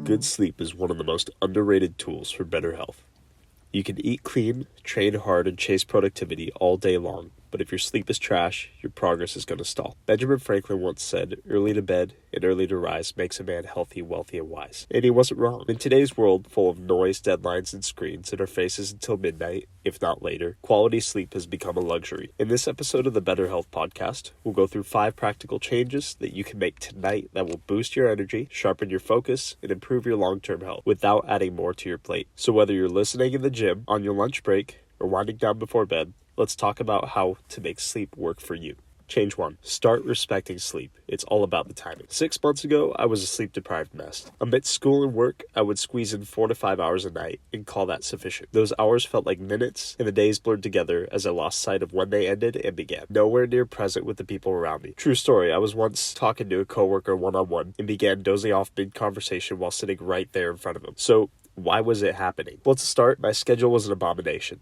Good sleep is one of the most underrated tools for better health. You can eat clean, train hard, and chase productivity all day long, but if your sleep is trash, your progress is going to stall. Benjamin Franklin once said, "Early to bed and early to rise makes a man healthy, wealthy, and wise." And he wasn't wrong. In today's world full of noise, deadlines, and screens in our faces until midnight, if not later, quality sleep has become a luxury. In this episode of the Better Health Podcast, we'll go through 5 practical changes that you can make tonight that will boost your energy, sharpen your focus, and improve your long-term health without adding more to your plate. So whether you're listening in the gym, on your lunch break, or winding down before bed, let's talk about how to make sleep work for you. Change 1. Start respecting sleep. It's all about the timing. 6 months ago, I was a sleep-deprived mess. Amidst school and work, I would squeeze in 4 to 5 hours a night and call that sufficient. Those hours felt like minutes, and the days blurred together as I lost sight of when they ended and began. Nowhere near present with the people around me. True story, I was once talking to a coworker one-on-one and began dozing off mid-conversation while sitting right there in front of him. So, why was it happening? Well, to start, my schedule was an abomination.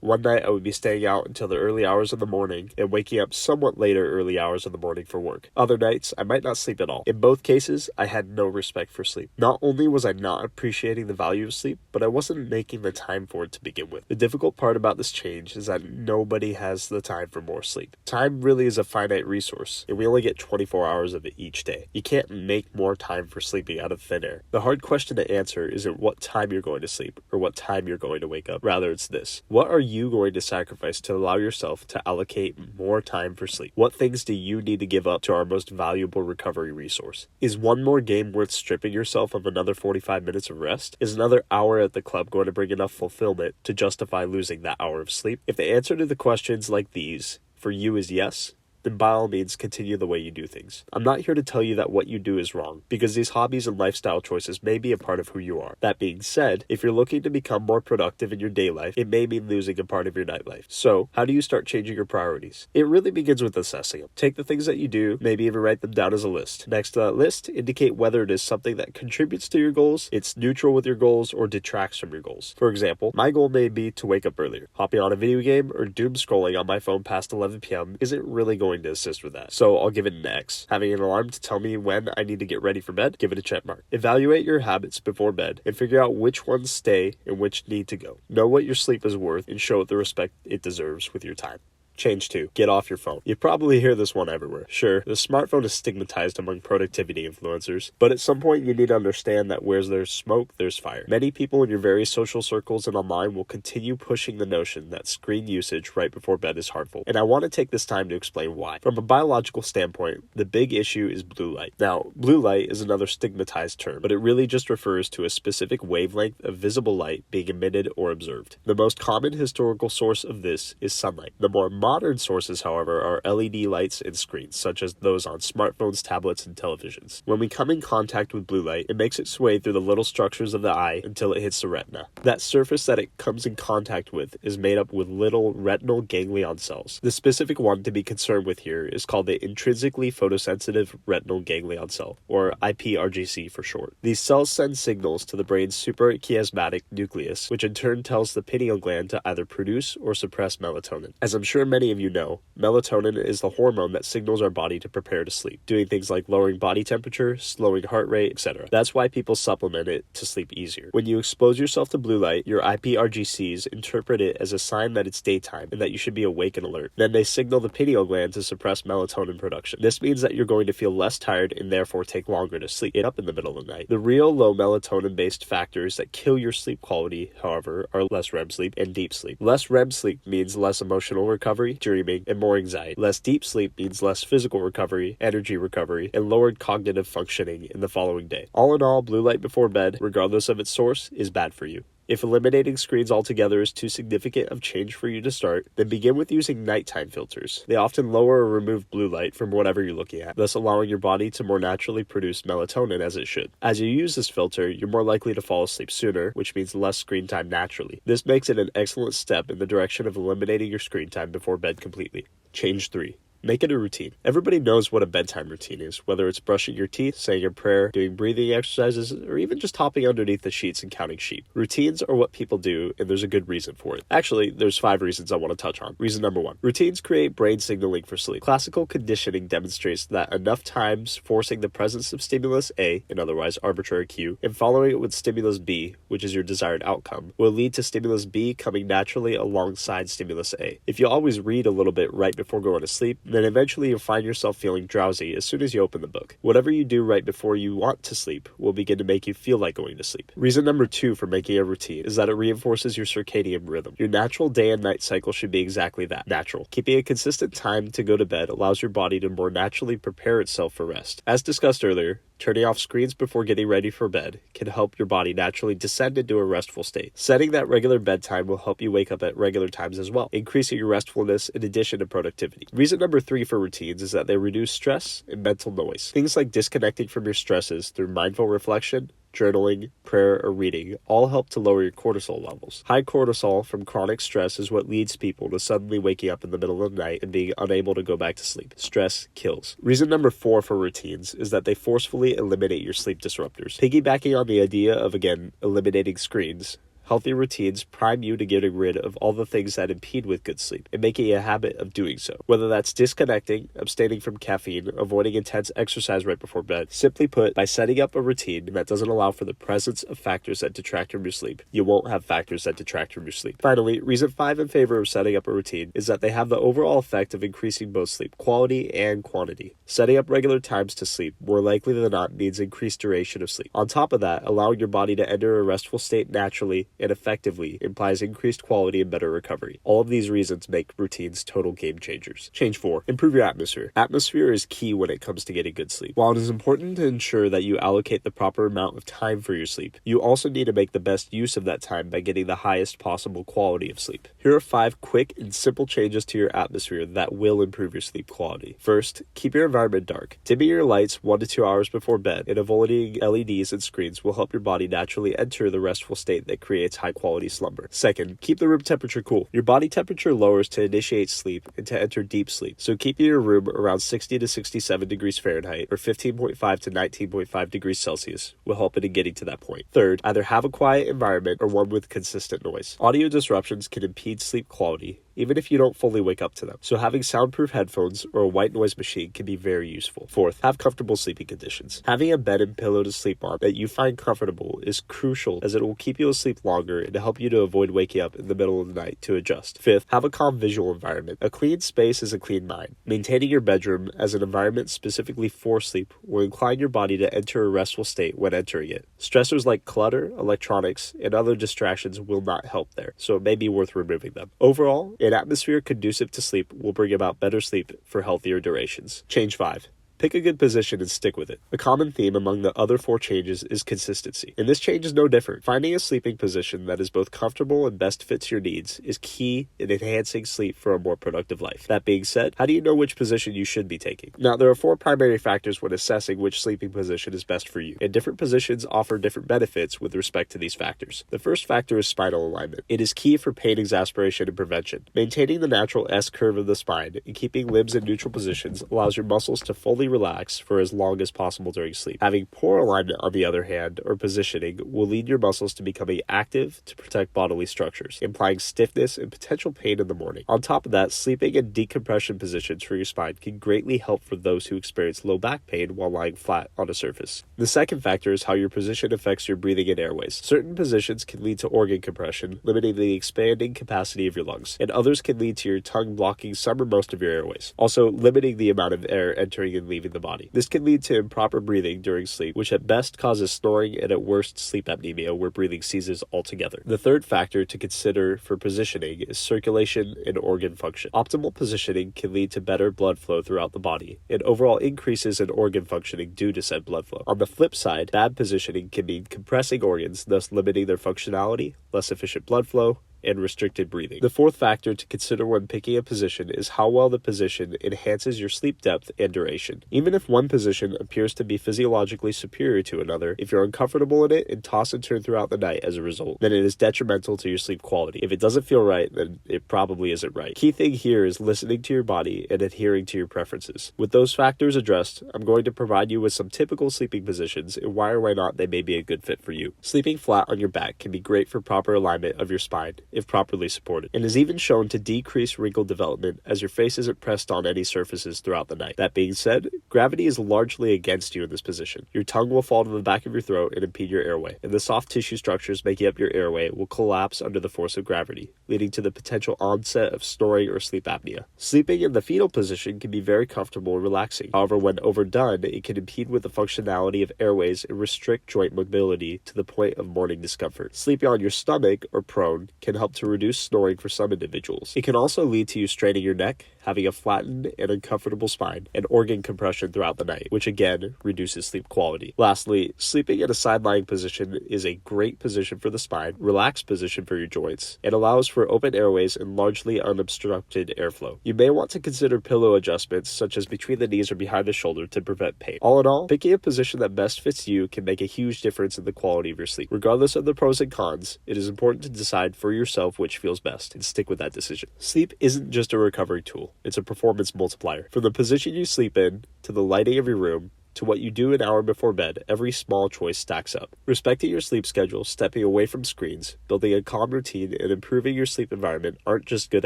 One night I would be staying out until the early hours of the morning and waking up somewhat later early hours of the morning for work. Other nights, I might not sleep at all. In both cases, I had no respect for sleep. Not only was I not appreciating the value of sleep, but I wasn't making the time for it to begin with. The difficult part about this change is that nobody has the time for more sleep. Time really is a finite resource, and we only get 24 hours of it each day. You can't make more time for sleeping out of thin air. The hard question to answer isn't what time you're going to sleep or what time you're going to wake up. Rather, it's this: what are you going to sacrifice to allow yourself to allocate more time for sleep? What things do you need to give up to our most valuable recovery resource? Is one more game worth stripping yourself of another 45 minutes of rest? Is another hour at the club going to bring enough fulfillment to justify losing that hour of sleep? If the answer to the questions like these for you is yes, then by all means continue the way you do things. I'm not here to tell you that what you do is wrong, because these hobbies and lifestyle choices may be a part of who you are. That being said, if you're looking to become more productive in your day life, it may mean losing a part of your nightlife. So, how do you start changing your priorities? It really begins with assessing them. Take the things that you do, maybe even write them down as a list. Next to that list, indicate whether it is something that contributes to your goals, it's neutral with your goals, or detracts from your goals. For example, my goal may be to wake up earlier. Hopping on a video game or doom scrolling on my phone past 11 p.m. isn't really going to assist with that, so I'll give it an X. Having an alarm to tell me when I need to get ready for bed, give it a check mark. Evaluate your habits before bed and figure out which ones stay and which need to go. Know what your sleep is worth and show it the respect it deserves with your time. Change 2. Get off your phone. You probably hear this one everywhere. Sure, the smartphone is stigmatized among productivity influencers, but at some point you need to understand that where there's smoke, there's fire. Many people in your various social circles and online will continue pushing the notion that screen usage right before bed is harmful, and I want to take this time to explain why. From a biological standpoint, the big issue is blue light. Now, blue light is another stigmatized term, but it really just refers to a specific wavelength of visible light being emitted or observed. The most common historical source of this is sunlight. The more modern sources, however, are LED lights and screens, such as those on smartphones, tablets, and televisions. When we come in contact with blue light, it makes its way through the little structures of the eye until it hits the retina. That surface that it comes in contact with is made up with little retinal ganglion cells. The specific one to be concerned with here is called the intrinsically photosensitive retinal ganglion cell, or IPRGC for short. These cells send signals to the brain's suprachiasmatic nucleus, which in turn tells the pineal gland to either produce or suppress melatonin. As I'm sure many of you know, melatonin is the hormone that signals our body to prepare to sleep, doing things like lowering body temperature, slowing heart rate, etc. That's why people supplement it to sleep easier. When you expose yourself to blue light, your IPRGCs interpret it as a sign that it's daytime and that you should be awake and alert. Then they signal the pineal gland to suppress melatonin production. This means that you're going to feel less tired and therefore take longer to sleep up in the middle of the night. The real low melatonin-based factors that kill your sleep quality, however, are less REM sleep and deep sleep. Less REM sleep means less emotional recovery, dreaming, and more anxiety. Less deep sleep means less physical recovery, energy recovery, and lowered cognitive functioning in the following day. All in all, blue light before bed, regardless of its source, is bad for you. If eliminating screens altogether is too significant of change for you to start, then begin with using nighttime filters. They often lower or remove blue light from whatever you're looking at, thus allowing your body to more naturally produce melatonin as it should. As you use this filter, you're more likely to fall asleep sooner, which means less screen time naturally. This makes it an excellent step in the direction of eliminating your screen time before bed completely. Change 3. Make it a routine. Everybody knows what a bedtime routine is, whether it's brushing your teeth, saying a prayer, doing breathing exercises, or even just hopping underneath the sheets and counting sheep. Routines are what people do, and there's a good reason for it. Actually, there's 5 reasons I want to touch on. Reason number 1. Routines create brain signaling for sleep. Classical conditioning demonstrates that enough times forcing the presence of stimulus A, an otherwise arbitrary cue, and following it with stimulus B, which is your desired outcome, will lead to stimulus B coming naturally alongside stimulus A. If you always read a little bit right before going to sleep, then eventually you'll find yourself feeling drowsy as soon as you open the book. Whatever you do right before you want to sleep will begin to make you feel like going to sleep. Reason number 2 for making a routine is that it reinforces your circadian rhythm. Your natural day and night cycle should be exactly that, natural. Keeping a consistent time to go to bed allows your body to more naturally prepare itself for rest. As discussed earlier, turning off screens before getting ready for bed can help your body naturally descend into a restful state. Setting that regular bedtime will help you wake up at regular times as well, increasing your restfulness in addition to productivity. Reason number 3 for routines is that they reduce stress and mental noise. Things like disconnecting from your stresses through mindful reflection, journaling, prayer, or reading all help to lower your cortisol levels. High cortisol from chronic stress is what leads people to suddenly waking up in the middle of the night and being unable to go back to sleep. Stress kills. Reason number 4 for routines is that they forcefully eliminate your sleep disruptors. Piggybacking on the idea of, again, eliminating screens, healthy routines prime you to getting rid of all the things that impede with good sleep and making a habit of doing so. Whether that's disconnecting, abstaining from caffeine, avoiding intense exercise right before bed. Simply put, by setting up a routine that doesn't allow for the presence of factors that detract from your sleep, you won't have factors that detract from your sleep. Finally, reason 5 in favor of setting up a routine is that they have the overall effect of increasing both sleep quality and quantity. Setting up regular times to sleep more likely than not means increased duration of sleep. On top of that, allowing your body to enter a restful state naturally and effectively implies increased quality and better recovery. All of these reasons make routines total game changers. Change 4. Improve your atmosphere. Atmosphere is key when it comes to getting good sleep. While it is important to ensure that you allocate the proper amount of time for your sleep, you also need to make the best use of that time by getting the highest possible quality of sleep. Here are 5 quick and simple changes to your atmosphere that will improve your sleep quality. First, keep your environment dark. Dimming your lights 1 to 2 hours before bed and avoiding LEDs and screens will help your body naturally enter the restful state that creates high-quality slumber. Second, keep the room temperature cool. Your body temperature lowers to initiate sleep and to enter deep sleep, so keeping your room around 60 to 67 degrees Fahrenheit or 15.5 to 19.5 degrees Celsius will help it in getting to that point. Third, either have a quiet environment or one with consistent noise. Audio disruptions can impede sleep quality, even if you don't fully wake up to them. So having soundproof headphones or a white noise machine can be very useful. Fourth, have comfortable sleeping conditions. Having a bed and pillow to sleep on that you find comfortable is crucial, as it will keep you asleep longer and help you to avoid waking up in the middle of the night to adjust. Fifth, have a calm visual environment. A clean space is a clean mind. Maintaining your bedroom as an environment specifically for sleep will incline your body to enter a restful state when entering it. Stressors like clutter, electronics, and other distractions will not help there, so it may be worth removing them. Overall, an atmosphere conducive to sleep will bring about better sleep for healthier durations. Change 5. Pick a good position and stick with it. A common theme among the other 4 changes is consistency, and this change is no different. Finding a sleeping position that is both comfortable and best fits your needs is key in enhancing sleep for a more productive life. That being said, how do you know which position you should be taking? Now, there are 4 primary factors when assessing which sleeping position is best for you, and different positions offer different benefits with respect to these factors. The first factor is spinal alignment. It is key for pain exasperation and prevention. Maintaining the natural S-curve of the spine and keeping limbs in neutral positions allows your muscles to fully relax for as long as possible during sleep. Having poor alignment, on the other hand, or positioning, will lead your muscles to becoming active to protect bodily structures, implying stiffness and potential pain in the morning. On top of that, sleeping in decompression positions for your spine can greatly help for those who experience low back pain while lying flat on a surface. The second factor is how your position affects your breathing and airways. Certain positions can lead to organ compression, limiting the expanding capacity of your lungs, and others can lead to your tongue blocking some or most of your airways, also limiting the amount of air entering and leaving the body. This can lead to improper breathing during sleep, which at best causes snoring and at worst sleep apnea, where breathing ceases altogether. The third factor to consider for positioning is circulation and organ function. Optimal positioning can lead to better blood flow throughout the body and overall increases in organ functioning due to said blood flow. On the flip side, bad positioning can mean compressing organs, thus limiting their functionality, less efficient blood flow, and restricted breathing. The fourth factor to consider when picking a position is how well the position enhances your sleep depth and duration. Even if one position appears to be physiologically superior to another, if you're uncomfortable in it and toss and turn throughout the night as a result, then it is detrimental to your sleep quality. If it doesn't feel right, then it probably isn't right. Key thing here is listening to your body and adhering to your preferences. With those factors addressed, I'm going to provide you with some typical sleeping positions and why or why not they may be a good fit for you. Sleeping flat on your back can be great for proper alignment of your spine, if properly supported, and is even shown to decrease wrinkle development as your face isn't pressed on any surfaces throughout the night. That being said, gravity is largely against you in this position. Your tongue will fall to the back of your throat and impede your airway, and the soft tissue structures making up your airway will collapse under the force of gravity, leading to the potential onset of snoring or sleep apnea. Sleeping in the fetal position can be very comfortable and relaxing. However, when overdone, it can impede with the functionality of airways and restrict joint mobility to the point of morning discomfort. Sleeping on your stomach or prone can help to reduce snoring for some individuals. It can also lead to you straining your neck, having a flattened and uncomfortable spine, and organ compression throughout the night, which again reduces sleep quality. Lastly, sleeping in a side-lying position is a great position for the spine, relaxed position for your joints, and allows for open airways and largely unobstructed airflow. You may want to consider pillow adjustments, such as between the knees or behind the shoulder, to prevent pain. All in all, picking a position that best fits you can make a huge difference in the quality of your sleep. Regardless of the pros and cons, it is important to decide for yourself which feels best and stick with that decision. Sleep isn't just a recovery tool, it's a performance multiplier. From the position you sleep in, to the lighting of your room, to what you do an hour before bed, every small choice stacks up. Respecting your sleep schedule, stepping away from screens, building a calm routine, and improving your sleep environment aren't just good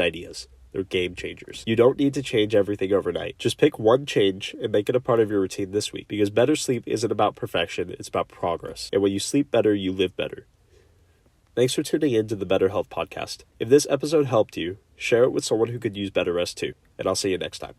ideas. They're game changers. You don't need to change everything overnight. Just pick one change and make it a part of your routine this week, because better sleep isn't about perfection, it's about progress. And when you sleep better, you live better. Thanks for tuning in to the Better Health Podcast. If this episode helped you, share it with someone who could use better rest too, and I'll see you next time.